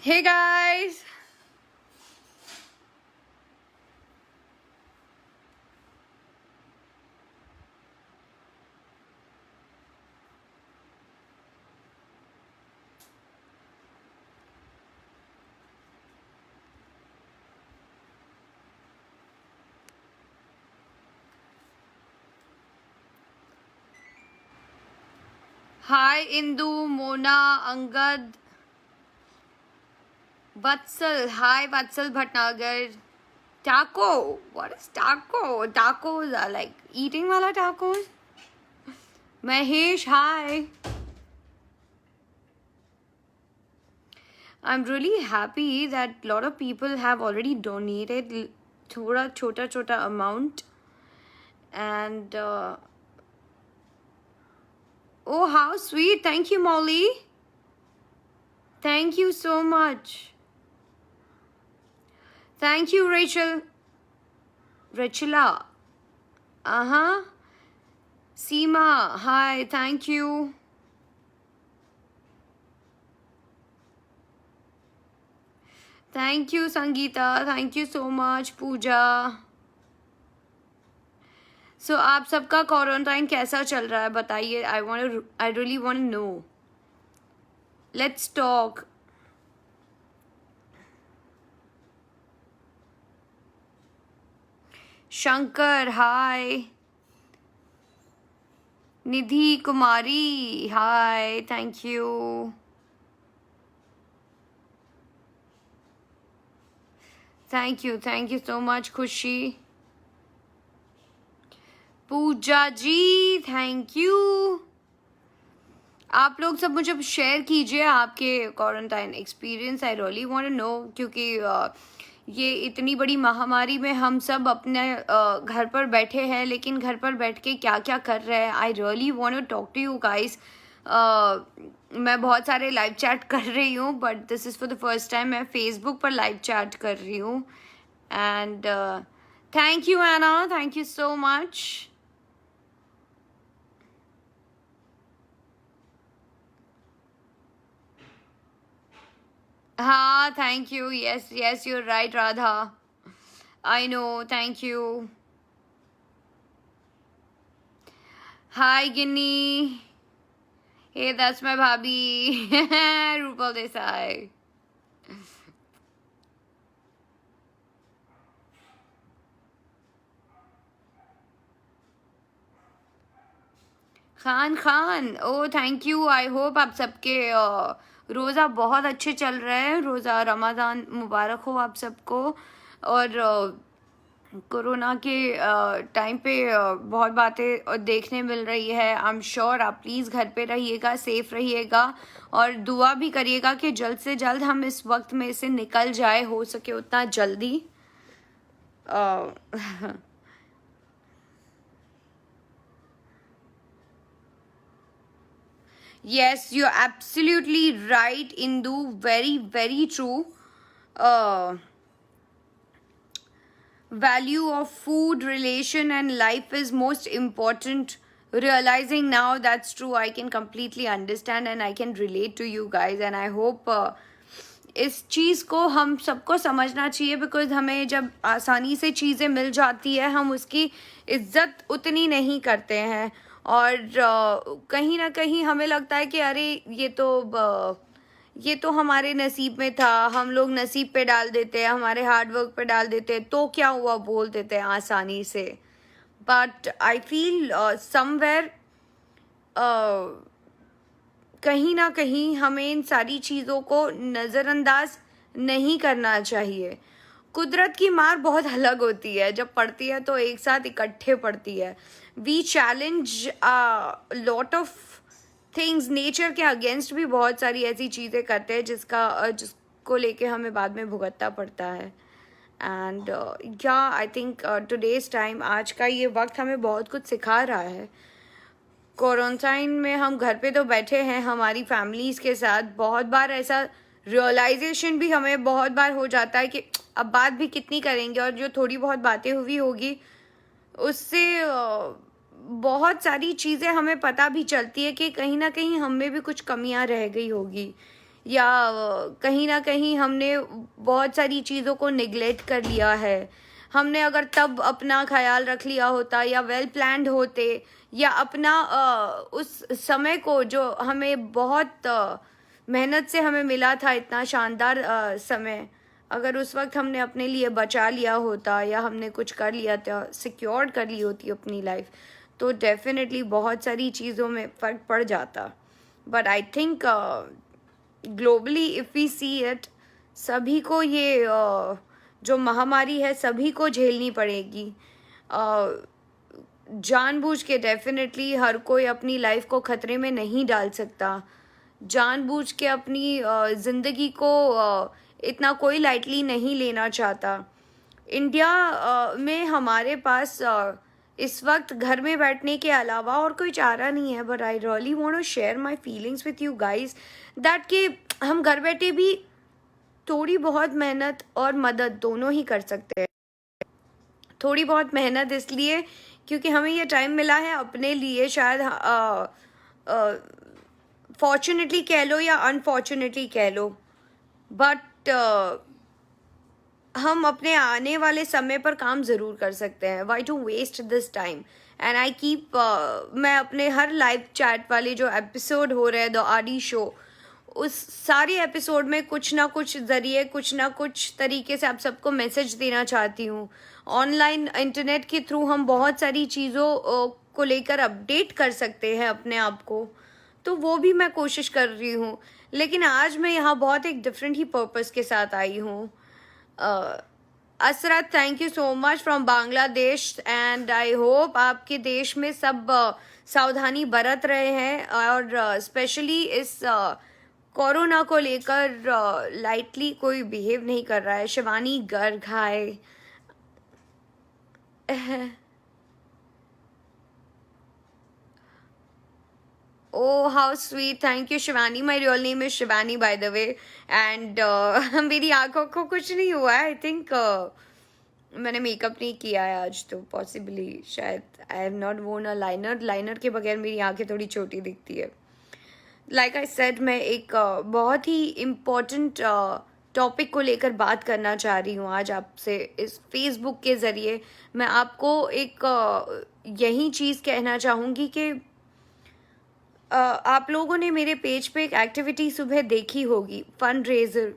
Hey guys! Hi Indu, Mona, Angad, Vatsal. Hi Vatsal Bhatnagar. Taco. What is taco? Tacos are like eating wala tacos. Mahesh, hi. I'm really happy that a lot of people have already donated thoda chota amount. And oh, how sweet. Thank you, Molly. Thank you so much. Thank you, Rachel. Rachela. Uh-huh. Seema, hi, thank you. Thank you, Sangeeta. Thank you so much, Pooja. So आप सबका quarantine कैसा चल रहा है बताइए. I really want to know. Let's talk. Shankar, hi. Nidhi Kumari, hi, thank you. Thank you so much, Khushi. Pooja ji, thank you. आप लोग सब मुझे शेयर कीजिए आपके quarantine experience. I really want to know, क्योंकि ये इतनी बड़ी महामारी में हम सब अपने घर पर बैठे हैं, लेकिन घर पर बैठ के क्या क्या कर रहे हैं. I really want to talk to you guys. मैं बहुत सारे लाइव चैट कर रही हूँ, but this is for the first time मैं फेसबुक पर लाइव चैट कर रही हूँ. And thank you Anna, thank you so much. हाँ, thank you. Yes, you're right, Radha. I know, thank you. Hi, Ginny. Hey, that's my bhabhi. Rupal Desai. Khan, oh, thank you. I hope आप सबके रोज़ा बहुत अच्छे चल रहे हैं. रोज़ा रमज़ान मुबारक हो आप सबको. और कोरोना के टाइम पे बहुत बातें देखने मिल रही है. आई एम श्योर आप प्लीज़ घर पे रहिएगा, सेफ रहिएगा, और दुआ भी करिएगा कि जल्द से जल्द हम इस वक्त में से निकल जाए, हो सके उतना जल्दी. Yes, you're absolutely right, Indu. Very true. Value of food, relation, and life is most important. Realizing now that's true, I can completely understand and I can relate to you guys. And I hope इस चीज़ को हम सबको समझना चाहिए, because हमें जब आसानी से चीज़ें मिल जाती है हम उसकी इज्जत उतनी नहीं करते हैं. और कहीं ना कहीं हमें लगता है कि अरे ये तो हमारे नसीब में था, हम लोग नसीब पे डाल देते हैं, हमारे हार्ड वर्क पे डाल देते हैं, तो क्या हुआ बोल देते हैं आसानी से. बट आई फील समवेयर कहीं ना कहीं हमें इन सारी चीज़ों को नज़रअंदाज नहीं करना चाहिए. कुदरत की मार बहुत अलग होती है, जब पड़ती है तो एक साथ इकट्ठे पड़ती है. We challenge lot of things. Nature के अगेंस्ट भी बहुत सारी ऐसी चीज़ें करते हैं जिसको लेके हमें बाद में भुगतना पड़ता है. एंड या आई थिंक टुडेज टाइम, आज का ये वक्त हमें बहुत कुछ सिखा रहा है. क्वारंटाइन में हम घर पे तो बैठे हैं हमारी फैमिलीज़ के साथ. बहुत बार ऐसा रियलाइजेशन भी हमें बहुत बार हो जाता है कि अब बात भी कितनी करेंगे, और जो थोड़ी बहुत बातें हुई होगी उससे बहुत सारी चीज़ें हमें पता भी चलती है कि कहीं ना कहीं हम में भी कुछ कमियां रह गई होगी. या कहीं ना कहीं हमने बहुत सारी चीज़ों को निगलेक्ट कर लिया है। हमने अगर तब अपना ख्याल रख लिया होता या वेल प्लान्ड होते, या अपना उस समय को जो हमें बहुत मेहनत से हमें मिला था, इतना शानदार समय, अगर उस वक्त हमने अपने लिए बचा लिया होता या हमने कुछ कर लिया था, सिक्योर कर ली होती अपनी लाइफ, तो डेफिनेटली बहुत सारी चीज़ों में फ़र्क पड़ जाता। But I think globally if we see it, सभी को ये जो महामारी है सभी को झेलनी पड़ेगी। जानबूझ के डेफिनेटली हर कोई अपनी लाइफ को खतरे में नहीं डाल सकता। जानबूझ के अपनी ज़िंदगी को इतना कोई लाइटली नहीं लेना चाहता। इंडिया में हमारे पास इस वक्त घर में बैठने के अलावा और कोई चारा नहीं है। But I really want to share my feelings with you guys that कि हम घर बैठे भी थोड़ी बहुत मेहनत और मदद दोनों ही कर सकते हैं। थोड़ी बहुत मेहनत इसलिए क्योंकि हमें ये टाइम मिला है अपने लिए, शायद फॉर्चुनेटली कह लो या अनफॉर्चुनेटली कह लो, बट हम अपने आने वाले समय पर काम ज़रूर कर सकते हैं। Why to waste this time. And I keep मैं अपने हर लाइव चैट वाले जो एपिसोड हो रहे हैं द आदि शो, उस सारे एपिसोड में कुछ ना कुछ ज़रिए, कुछ ना कुछ तरीके से आप सबको मैसेज देना चाहती हूँ। ऑनलाइन इंटरनेट के थ्रू हम बहुत सारी चीज़ों को लेकर अपडेट कर सकते हैं अपने आप को, तो वो भी मैं कोशिश कर रही हूँ। लेकिन आज मैं यहाँ बहुत एक डिफरेंट ही पर्पस के साथ आई हूँ। Asrat, thank you so much from Bangladesh, and I hope आपके देश में सब सावधानी बरत रहे हैं और स्पेशली इस कोरोना को लेकर लाइटली कोई बिहेव नहीं कर रहा है। शिवानी गर्ग, हाय। Oh, how sweet. Thank you, Shivani. My real name is Shivani, by the way. And मेरी आंखों को कुछ नहीं हुआ है। I think मैंने मेकअप नहीं किया है आज, तो पॉसिबली शायद आई हैव नॉट वोन अ लाइनर। लाइनर के बगैर मेरी आंखें थोड़ी छोटी दिखती है। लाइक आई सेड, मैं एक बहुत ही इम्पोर्टेंट टॉपिक को लेकर बात करना चाह रही हूँ आज आपसे इस फेसबुक के ज़रिए। मैं आपको एक यही चीज़ कहना चाहूँगी कि आप लोगों ने मेरे पेज पे एक एक्टिविटी सुबह देखी होगी, फंड रेजर।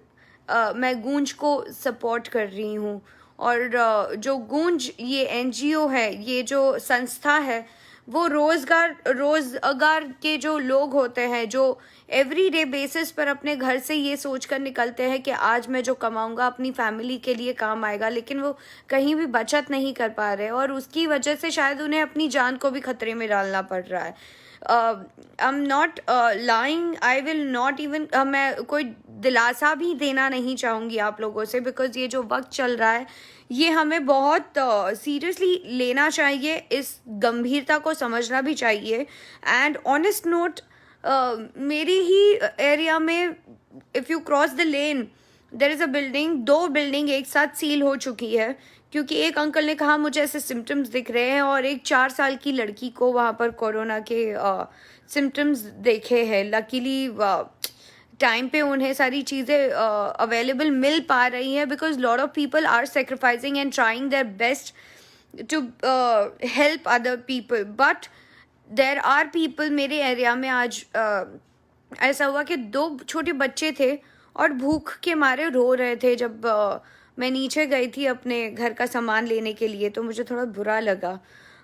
मैं गूंज को सपोर्ट कर रही हूँ, और जो गूंज ये एनजीओ है, ये जो संस्था है, वो रोज़गार के जो लोग होते हैं, जो एवरीडे बेसिस पर अपने घर से ये सोच कर निकलते हैं कि आज मैं जो कमाऊंगा अपनी फैमिली के लिए काम आएगा, लेकिन वो कहीं भी बचत नहीं कर पा रहे और उसकी वजह से शायद उन्हें अपनी जान को भी खतरे में डालना पड़ रहा है। I am not lying, I will not even, मैं कोई दिलासा भी देना नहीं चाहूँगी आप लोगों से, बिकॉज ये जो वक्त चल रहा है ये हमें बहुत सीरियसली लेना चाहिए, इस गंभीरता को समझना भी चाहिए। एंड ऑनेस्ट नोट, मेरी ही एरिया में if you cross the lane there is a building, 2 building एक साथ सील हो चुकी है क्योंकि एक अंकल ने कहा मुझे ऐसे सिम्टम्स दिख रहे हैं, और एक 4 साल की लड़की को वहाँ पर कोरोना के सिम्टम्स देखे हैं। लकीली टाइम पे उन्हें सारी चीज़ें अवेलेबल मिल पा रही हैं, because lot of people are sacrificing and trying their best to help other people. But there are people, मेरे एरिया में आज ऐसा हुआ कि 2 छोटे बच्चे थे और भूख के मारे रो रहे थे। जब मैं नीचे गई थी अपने घर का सामान लेने के लिए, तो मुझे थोड़ा बुरा लगा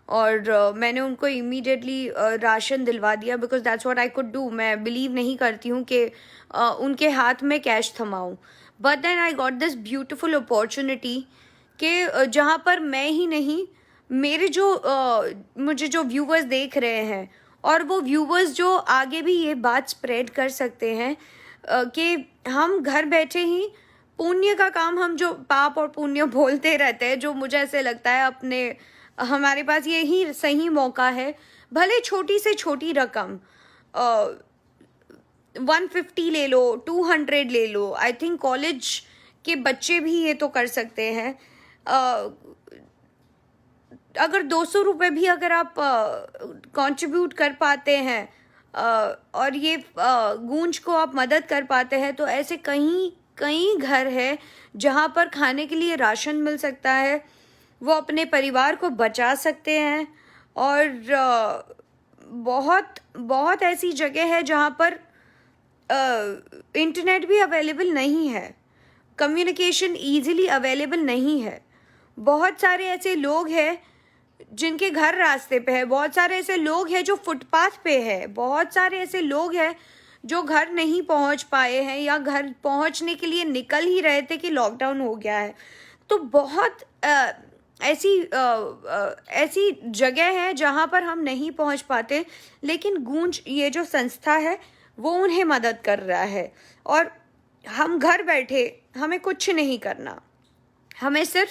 और मैंने उनको इमीडिएटली राशन दिलवा दिया, because that's what I could do. मैं बिलीव नहीं करती हूँ कि उनके हाथ में कैश थमाऊँ। But then I got this beautiful opportunity कि जहाँ पर मैं ही नहीं, मेरे जो मुझे जो व्यूवर्स देख रहे हैं, और वो व्यूवर्स जो आगे भी ये बात स्प्रेड कर सकते हैं कि हम घर बैठे ही पुण्य का काम, हम जो पाप और पुण्य बोलते रहते हैं, जो मुझे ऐसे लगता है अपने हमारे पास यही सही मौका है। भले छोटी से छोटी रकम 150 ले लो, 200 ले लो, आई थिंक कॉलेज के बच्चे भी ये तो कर सकते हैं। अगर 200 रुपये भी अगर आप कंट्रीब्यूट कर पाते हैं और ये गूंज को आप मदद कर पाते हैं, तो ऐसे कई कई घर है जहाँ पर खाने के लिए राशन मिल सकता है, वो अपने परिवार को बचा सकते हैं। और बहुत बहुत ऐसी जगह है जहाँ पर इंटरनेट भी अवेलेबल नहीं है, कम्युनिकेशन ईजिली अवेलेबल नहीं है। बहुत सारे ऐसे लोग हैं जिनके घर रास्ते पे है, बहुत सारे ऐसे लोग हैं जो फुटपाथ पे है, बहुत सारे ऐसे लोग हैं जो घर नहीं पहुंच पाए हैं या घर पहुंचने के लिए निकल ही रहे थे कि लॉकडाउन हो गया है। तो बहुत ऐसी जगह है जहाँ पर हम नहीं पहुँच पाते, लेकिन गूंज ये जो संस्था है वो उन्हें मदद कर रहा है। और हम घर बैठे, हमें कुछ नहीं करना, हमें सिर्फ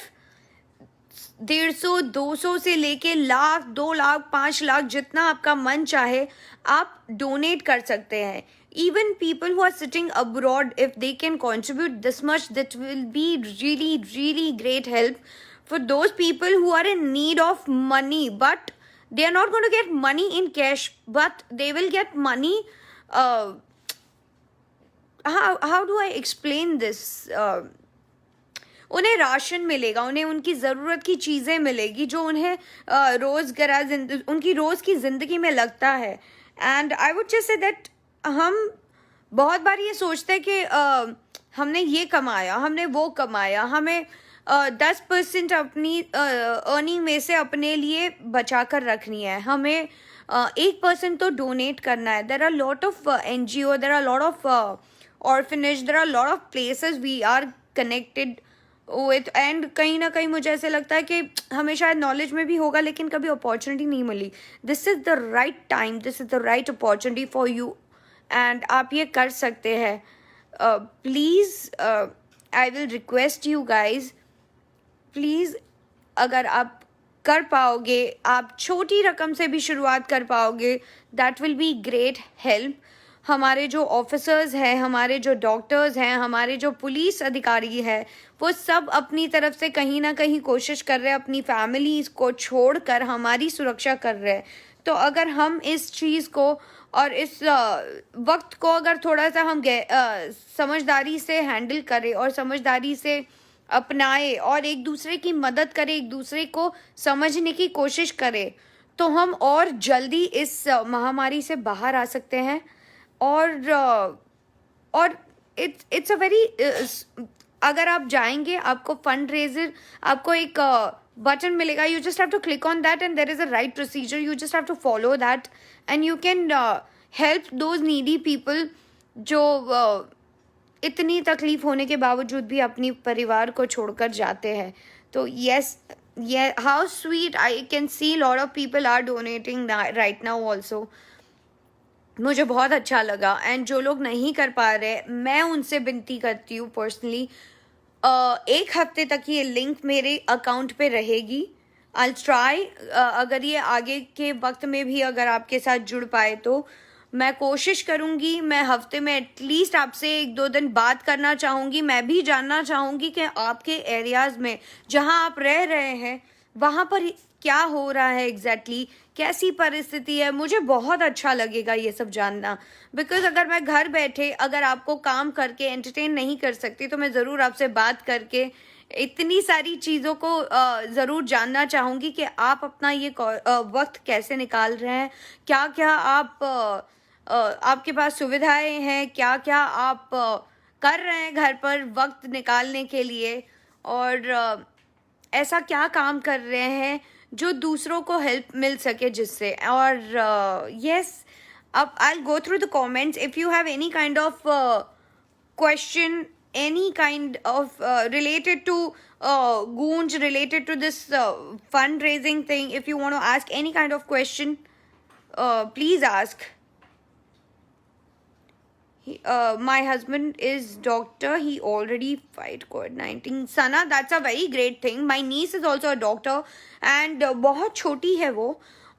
150 200 से लेके लाख 2 लाख 5 लाख जितना आपका मन चाहे आप डोनेट कर सकते हैं। even people who are sitting abroad, if they can contribute this much, that will be really great help for those people who are in need of money, but they are not going to get money in cash, but they will get money. How do I explain this? उन्हें ration मिलेगा, उन्हें उनकी ज़रूरत की चीज़ें मिलेगी जो उन्हें उनकी रोज़ की ज़िंदगी में लगता है। And I would just say that हम बहुत बार ये सोचते हैं कि हमने ये कमाया, हमने वो कमाया, हमें 10% अपनी अर्निंग में से अपने लिए बचा कर रखनी है, हमें 1% तो डोनेट करना है। There are lot of NGO, there are lot of orphanage, there are lot of places we are connected with. And कहीं ना कहीं मुझे ऐसे लगता है कि हमें शायद नॉलेज में भी होगा लेकिन कभी अपॉर्चुनिटी नहीं मिली। This is the right time, this is the right opportunity for you, and आप ये कर सकते हैं। Please I will request you guys, please अगर आप कर पाओगे, आप छोटी रकम से भी शुरुआत कर पाओगे, that will be great help. हमारे जो ऑफिसर्स हैं, हमारे जो डॉक्टर्स हैं, हमारे जो पुलिस अधिकारी हैं, वो सब अपनी तरफ से कहीं ना कहीं कोशिश कर रहे हैं, अपनी फैमिलीज़ को छोड़कर हमारी सुरक्षा कर रहे हैं। तो अगर हम इस चीज़ को और इस वक्त को अगर थोड़ा सा हम समझदारी से हैंडल करें और समझदारी से अपनाए और एक दूसरे की मदद करें, एक दूसरे को समझने की कोशिश करें, तो हम और जल्दी इस महामारी से बाहर आ सकते हैं। और इट्स अ वेरी अगर आप जाएंगे, आपको फंड रेजर, आपको एक बटन मिलेगा, you just have to click on that and there is a right procedure, you just have to follow that and you can help those needy people जो इतनी तकलीफ होने के बावजूद भी अपनी परिवार को छोड़कर जाते हैं। तो yes, how sweet, I can see lot of people are donating right now also. मुझे बहुत अच्छा लगा। एंड जो लोग नहीं कर पा रहे, मैं उनसे विनती करती हूँ पर्सनली, 1 हफ्ते तक ये लिंक मेरे अकाउंट पे रहेगी। आई ट्राई, अगर ये आगे के वक्त में भी अगर आपके साथ जुड़ पाए तो मैं कोशिश करूँगी। मैं हफ्ते में एटलीस्ट आपसे 1-2 दिन बात करना चाहूँगी। मैं भी जानना चाहूँगी कि आपके एरियाज़ में जहाँ आप रह रहे हैं वहाँ पर क्या हो रहा है एग्जैक्टली, कैसी परिस्थिति है। मुझे बहुत अच्छा लगेगा ये सब जानना, बिकॉज अगर मैं घर बैठे अगर आपको काम करके एंटरटेन नहीं कर सकती तो मैं ज़रूर आपसे बात करके इतनी सारी चीज़ों को ज़रूर जानना चाहूँगी कि आप अपना ये वक्त कैसे निकाल रहे हैं, क्या क्या आपके पास सुविधाएं हैं, क्या क्या आप कर रहे हैं घर पर वक्त निकालने के लिए, और ऐसा क्या काम कर रहे हैं जो दूसरों को हेल्प मिल सके जिससे। और यस, अब I will go through the comments. If you have any kind of question, any kind of related to Goonj, related to this fundraising thing, if you want to ask any kind of question, please ask. My husband is doctor, he already fight COVID-19. Sana, that's a very great thing. My niece is also a doctor and बहुत छोटी है वो,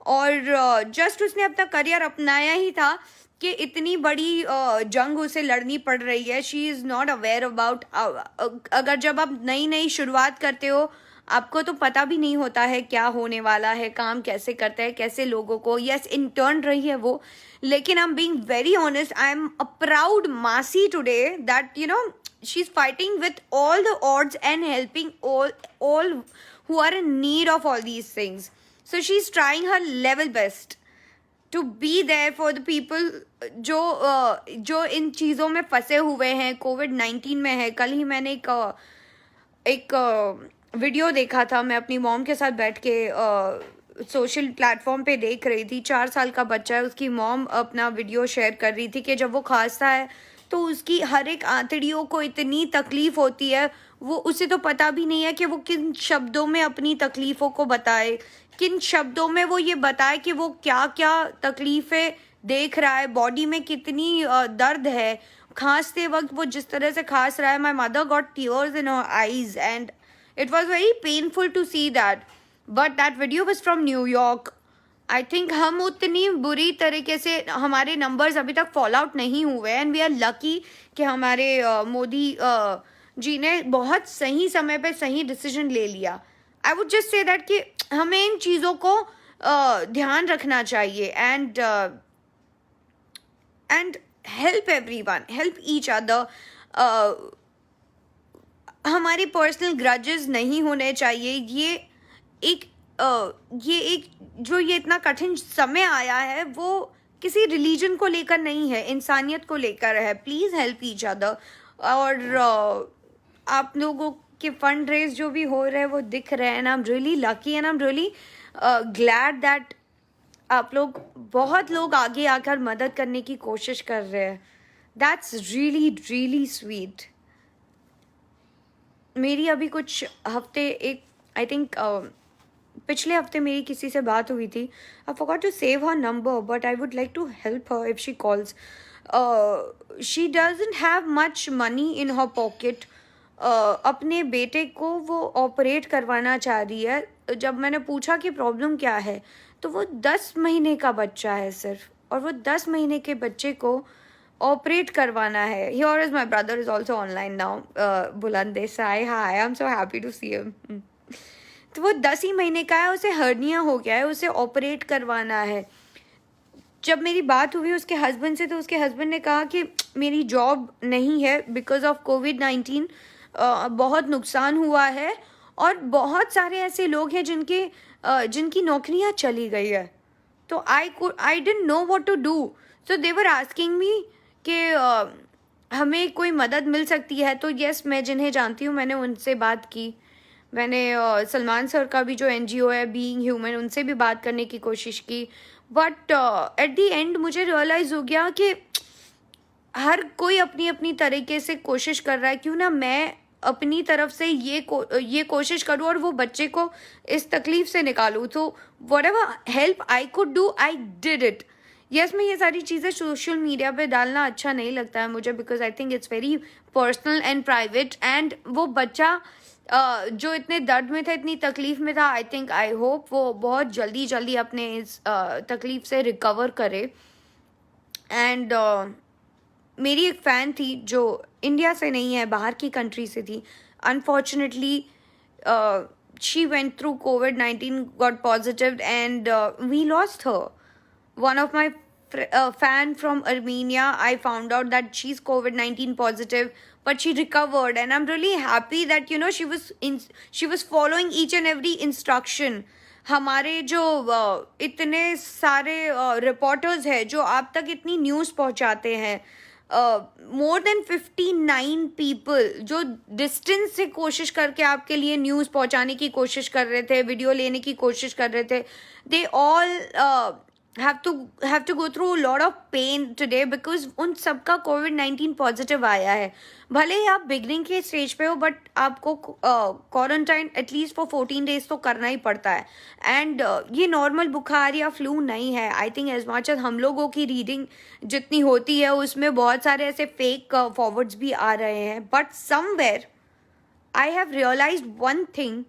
और just उसने अपना career अपनाया ही था कि इतनी बड़ी जंग उसे लड़नी पड़ रही है। She is not aware about, अगर जब आप नई शुरुआत करते हो, आपको तो पता भी नहीं होता है क्या होने वाला है, काम कैसे करते हैं, कैसे लोगों को, यस इंटर्न रही है वो, लेकिन I am being very honest, I am a proud मासी today that you know she is fighting with all the odds and helping all who are in need of all these things. So she's trying her level best to be there for the people जो इन चीज़ों में फंसे हुए हैं, COVID-19 में है. कल ही मैंने एक वीडियो देखा था, मैं अपनी मॉम के साथ बैठ के सोशल प्लेटफॉर्म पे देख रही थी. 4 साल का बच्चा है, उसकी मॉम अपना वीडियो शेयर कर रही थी कि जब वो खांसता है तो उसकी हर एक आंतड़ियों को इतनी तकलीफ होती है, वो उसे तो पता भी नहीं है कि वो किन शब्दों में अपनी तकलीफ़ों को बताए, किन शब्दों में वो ये बताए कि वो क्या क्या तकलीफ़ें देख रहा है, बॉडी में कितनी दर्द है. खांसते वक्त वो जिस तरह से खांस रहा है, my mother got tears in her eyes and it was very painful to see that. But that video was from New York. I think हम उतनी बुरी तरीके से, हमारे नंबर्स अभी तक फॉल आउट नहीं हुए एंड वी आर लकी कि हमारे मोदी जी ने बहुत सही समय पे सही डिसीजन ले लिया. I would just say that कि हमें इन चीज़ों को ध्यान रखना चाहिए and help everyone, help each other. हमारे पर्सनल ग्रजेस नहीं होने चाहिए. ये एक जो ये इतना कठिन समय आया है वो किसी रिलीजन को लेकर नहीं है, इंसानियत को लेकर है. Please help each other. और आप लोगों के फंड रेज जो भी हो रहे हैं वो दिख रहे हैं and I am really lucky and I am really glad that आप लोग, बहुत लोग आगे आकर मदद करने की कोशिश कर रहे हैं. That's really really sweet. मेरी अभी कुछ हफ्ते आई थिंक पिछले हफ्ते मेरी किसी से बात हुई थी. I forgot to save her number but I would like to help her if she calls. She doesn't have much money in her pocket. अपने बेटे को वो ऑपरेट करवाना चाह रही है. जब मैंने पूछा कि प्रॉब्लम क्या है तो वो 10 महीने का बच्चा है सिर्फ, और वो 10 महीने के बच्चे को ऑपरेट करवाना है. Here is my brother is also online now. Buland Desai, hi, I am so happy to see him. तो वो 10 ही महीने का है, उसे हर्निया हो गया है, उसे ऑपरेट करवाना है. जब मेरी बात हुई उसके हस्बैंड से तो उसके हस्बैंड ने कहा कि मेरी जॉब नहीं है बिकॉज ऑफ COVID-19, बहुत नुकसान हुआ है और बहुत सारे ऐसे लोग हैं जिनकी नौकरियां चली गई है. तो I didn't know what to do. So they were asking me कि हमें कोई मदद मिल सकती है. तो यस, मैं जिन्हें जानती हूँ मैंने उनसे बात की. मैंने सलमान सर का भी जो NGO है बीइंग ह्यूमन, उनसे भी बात करने की कोशिश की. बट एट द एंड मुझे रियलाइज़ हो गया कि हर कोई अपनी अपनी तरीके से कोशिश कर रहा है. क्यों ना मैं अपनी तरफ से ये कोशिश करूँ और वो बच्चे को इस तकलीफ से निकालूँ. तो whatever help I could do I did it. Yes, मैं ये सारी चीज़ें सोशल मीडिया पे डालना अच्छा नहीं लगता है मुझे because I think it's very personal and private. And वो बच्चा जो इतने दर्द में था, इतनी तकलीफ में था, आई होप वो बहुत जल्दी अपने इस तकलीफ से रिकवर करे. एंड मेरी एक फ़ैन थी जो इंडिया से नहीं है, बाहर की कंट्री से थी. Unfortunately she went through COVID-19, got positive and we lost her. One of my fan from Armenia, I found out that she's COVID-19 positive, but she recovered, and I'm really happy that she was following each and every instruction. हमारे जो इतने सारे reporters हैं जो आप तक इतनी news पहुंचाते हैं, मोर देन 59 पीपल जो डिस्टेंस से कोशिश करके आपके लिए न्यूज़ पहुंचाने की कोशिश कर रहे थे, वीडियो लेने की कोशिश कर रहे थे, they all have to go through a lot of pain today because उन सबका COVID-19 पॉजिटिव आया है. भले ही आप बिगनिंग के स्टेज पे हो बट आपको क्वारंटाइन एटलीस्ट फॉर 14 days तो करना ही पड़ता है. एंड ये नॉर्मल बुखार या फ्लू नहीं है. I think as much as हम लोगों की रीडिंग जितनी होती है उसमें बहुत सारे ऐसे फेक फॉरवर्ड्स भी आ रहे हैं. But somewhere I have realised one thing.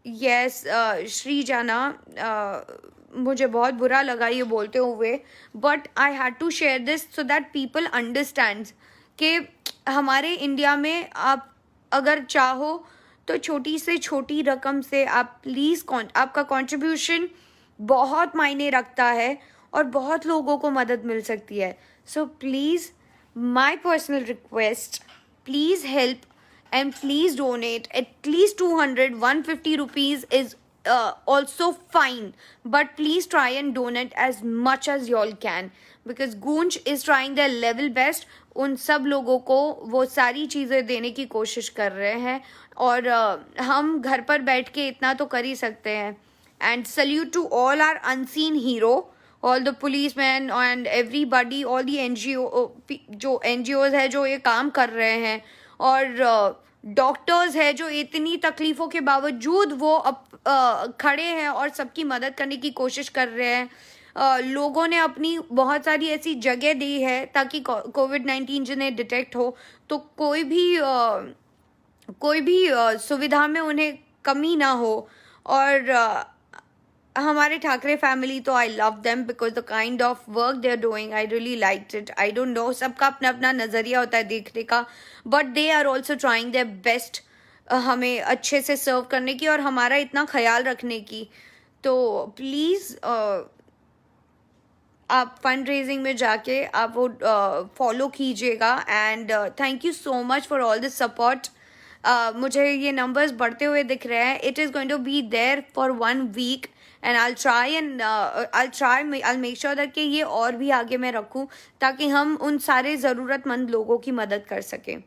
Yes, Shri Jana, मुझे बहुत बुरा लगा ये बोलते हुए, but I had to share this so that people understand कि हमारे इंडिया में आप अगर चाहो तो छोटी से छोटी रकम से आप प्लीज़ आपका कंट्रीब्यूशन बहुत मायने रखता है और बहुत लोगों को मदद मिल सकती है. So please, my personal request, please help and please donate at least 150 rupees is also fine, but please try and donate as much as y'all can, because Goonj is trying their level best. उन सब लोगों को वो सारी चीज़ें देने की कोशिश कर रहे हैं और हम घर पर बैठ के इतना तो कर ही सकते हैं. And salute to all our unseen hero, all the policemen and everybody, all the NGO जो NGOs है जो ये काम कर रहे हैं, और डॉक्टर्स है जो इतनी तकलीफ़ों के बावजूद वो खड़े हैं और सबकी मदद करने की कोशिश कर रहे हैं. लोगों ने अपनी बहुत सारी ऐसी जगह दी है ताकि कोविड-19 जिन्हें डिटेक्ट हो तो कोई भी सुविधा में उन्हें कमी ना हो. और हमारे ठाकरे फैमिली तो I love them because the kind of work they are doing, I really like it. I don't know, सबका अपना अपना नज़रिया होता है देखने का, but they are also trying their best हमें अच्छे से सर्व करने की और हमारा इतना ख्याल रखने की. तो प्लीज़ आप फंड रेजिंग में जाके आप वो फॉलो कीजिएगा. And thank you so much for all this support. मुझे ये नंबर्स बढ़ते हुए दिख रहे हैं. It is going to be there for 1 week एंड I'll make sure that कि ये और भी आगे मैं रखूँ ताकि हम उन सारे ज़रूरतमंद लोगों की मदद कर सकें.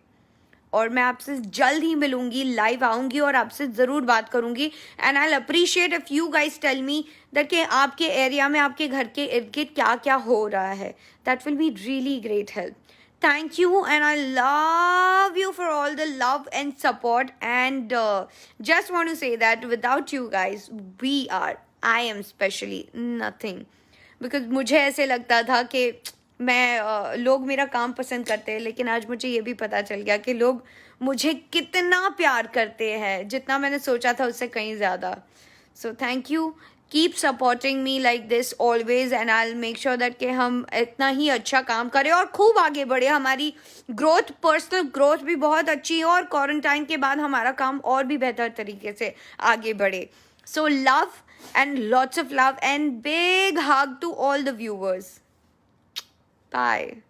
और मैं आपसे जल्द ही मिलूंगी, लाइव आऊँगी और आपसे ज़रूर बात करूँगी. And I appreciate if you guys tell me that कि आपके एरिया में, आपके घर के इर्द गिर्द क्या क्या हो रहा है. That will be really great help. Thank you, and I love you for all the love and support. And just want to say that without you guys, I am especially nothing. Because मुझे ऐसे लगता था कि लोग मेरा काम पसंद करते हैं, लेकिन आज मुझे ये भी पता चल गया कि लोग मुझे कितना प्यार करते हैं, जितना मैंने सोचा था उससे कहीं ज़्यादा. So thank you. Keep supporting me like this always, and I'll make sure that कि हम इतना ही अच्छा काम करें और खूब आगे बढ़े. हमारी ग्रोथ, पर्सनल ग्रोथ भी बहुत अच्छी है और क्वारंटाइन के बाद हमारा काम और भी बेहतर तरीके से आगे बढ़े. So love and lots of love and big hug to all the viewers. Bye.